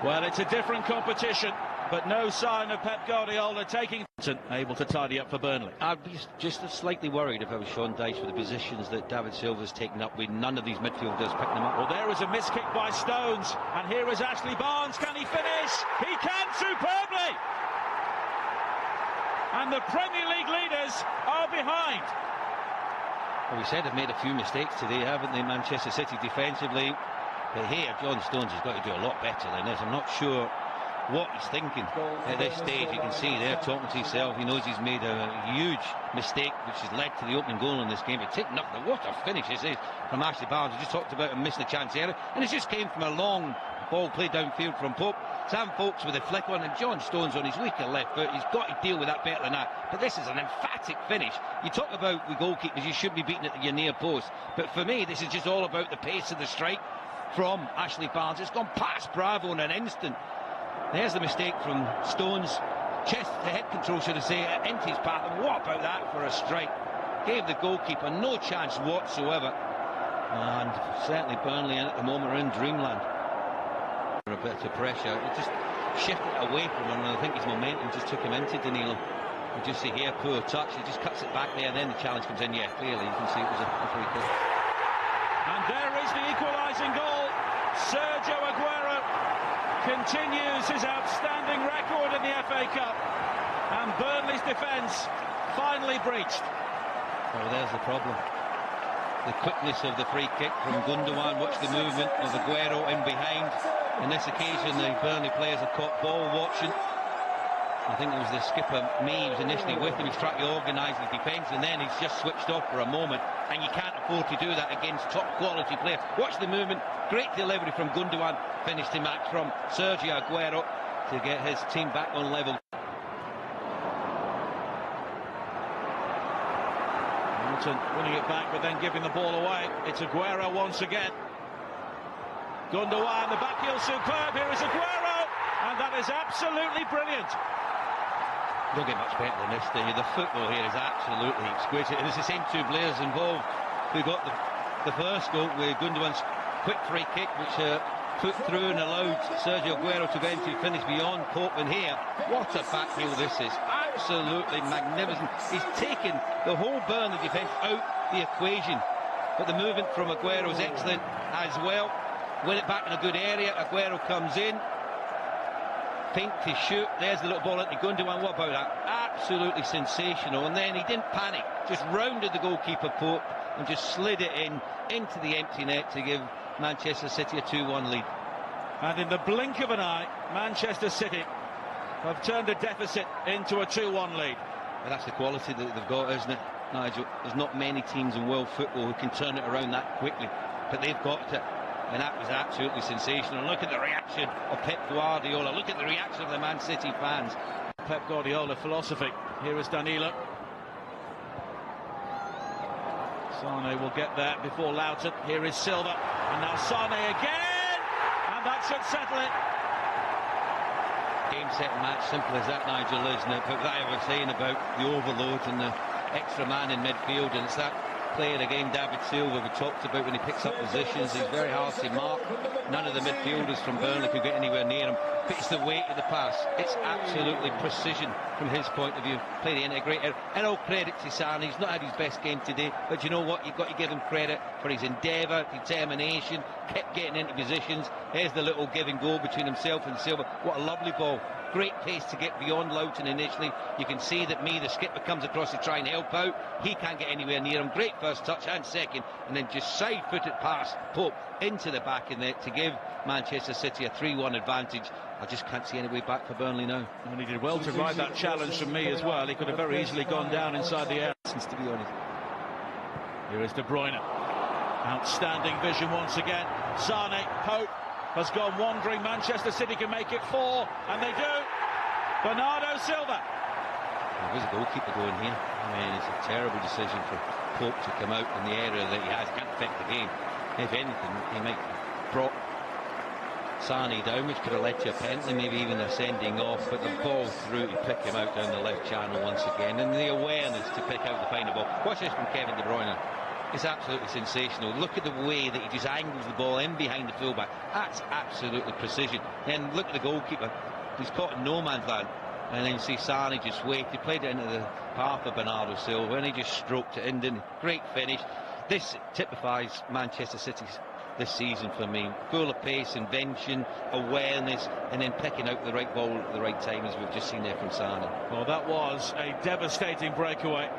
Well, it's a different competition, but no sign of Pep Guardiola taking... Able to tidy up for Burnley. I'd be just slightly worried if I was Sean Dyche with the positions that David Silva's taken up with none of these midfielders picking them up. Well, there is a miss kick by Stones, and here is Ashley Barnes. Can he finish? He can superbly! And the Premier League leaders are behind. Well, we said they've made a few mistakes today, haven't they, Manchester City defensively? But here, John Stones has got to do a lot better than this. I'm not sure what he's thinking at this stage. You can see there talking to himself. He knows he's made a huge mistake, which has led to the opening goal in this game. But take nothing. What a finish this is from Ashley Barnes. We just talked about him missing a chance earlier, and it just came from a long ball played downfield from Pope. Sam Folks with a flick on, and John Stones on his weaker left foot. He's got to deal with that better than that. But this is an emphatic finish. You talk about with goalkeepers, you should be beating at your near post. But for me, this is just all about the pace of the strike from Ashley Barnes. It's gone past Bravo in an instant. There's the mistake from Stones. Chest to head control, should I say, into his path. And what about that for a strike? Gave the goalkeeper no chance whatsoever. And certainly Burnley at the moment are in dreamland. A bit of pressure. It just shifted away from him, and I think his momentum just took him into Danilo. You just see here, poor touch. He just cuts it back there, and then the challenge comes in. Yeah, clearly you can see it was a free kick. And there is the equalising goal. Sergio Aguero continues his outstanding record in the FA Cup, and Burnley's defence finally breached. Well, there's the problem. The quickness of the free kick from Gundogan. Watch the movement of Aguero in behind. On this occasion, the Burnley players are caught ball watching. I think it was the skipper, May, was initially with him. He's trying to organise the defence, and then he's just switched off for a moment. And you can't afford to do that against top quality players. Watch the movement. Great delivery from Gundogan. Finished the match from Sergio Aguero to get his team back on level. Hamilton winning it back, but then giving the ball away. It's Aguero once again. Gundogan, the back heel superb. Here is Aguero, and that is absolutely brilliant. Don't get much better than this, do you? The football here is absolutely exquisite. And it's the same two players involved who got the first goal with Gundogan's quick free kick, which put through and allowed Sergio Aguero to get into finish beyond Pope. And here, what a back heel this is. Absolutely magnificent. He's taken the whole Burnley defence out the equation. But the movement from Aguero is excellent as well. Win it back in a good area. Aguero comes in. Pink to shoot. There's the little ball into Gundogan. What about that? Absolutely sensational. And then he didn't panic. Just rounded the goalkeeper Pope and just slid it into the empty net to give Manchester City a 2-1 lead. And in the blink of an eye, Manchester City have turned a deficit into a 2-1 lead. Well, that's the quality that they've got, isn't it, Nigel? There's not many teams in world football who can turn it around that quickly. But they've got it. And that was absolutely sensational. Look at the reaction of Pep Guardiola. Look at the reaction of the Man City fans. Pep Guardiola philosophy. Here is Danilo. Sane will get there before Loughton. Here is Silva. And now Sane again. And that should settle it. Game, set, match. Simple as that, Nigel, isn't it? But that I was saying about the overload and the extra man in midfield. And it's that player again, David Silva, we talked about when he picks up positions. He's very hard to mark. None of the midfielders from Burnley could get anywhere near him. But it's the weight of the pass. It's absolutely precision from his point of view. Played the integrator. And all credit to Sane. He's not had his best game today. But you know what? You've got to give him credit for his endeavour, determination, kept getting into positions. Here's the little give and go between himself and Silva. What a lovely ball. Great pace to get beyond Loughton initially. You can see that the skipper, comes across to try and help out. He can't get anywhere near him. Great first touch and second, and then just side-footed past Pope into the back of net to give Manchester City a 3-1 advantage. I just can't see any way back for Burnley now. And he did well to ride that challenge from me as well. He could have very easily gone down inside the air, to be honest. Here is De Bruyne. Outstanding vision once again. Sane, Pope has gone wandering. Manchester City can make it 4, and they do. Bernardo Silva. Well, there's a goalkeeper going here. I mean, it's a terrible decision for Pope to come out in the area that he has. Can't affect the game. If anything, he might brought Sane down, which could have led to a penalty, maybe even a sending off. But the ball through to pick him out down the left channel once again, and the awareness to pick out the final ball. Watch this from Kevin De Bruyne. is absolutely sensational. Look at the way that he just angles the ball in behind the fullback. That's absolutely precision. Then look at the goalkeeper. He's caught in no man's land. And then see Sane just waited, played it into the path of Bernardo Silva, and he just stroked it in, didn't he? Great finish. This typifies Manchester City's this season for me. Full of pace, invention, awareness, and then picking out the right ball at the right time, as we've just seen there from Sane. Well, that was a devastating breakaway.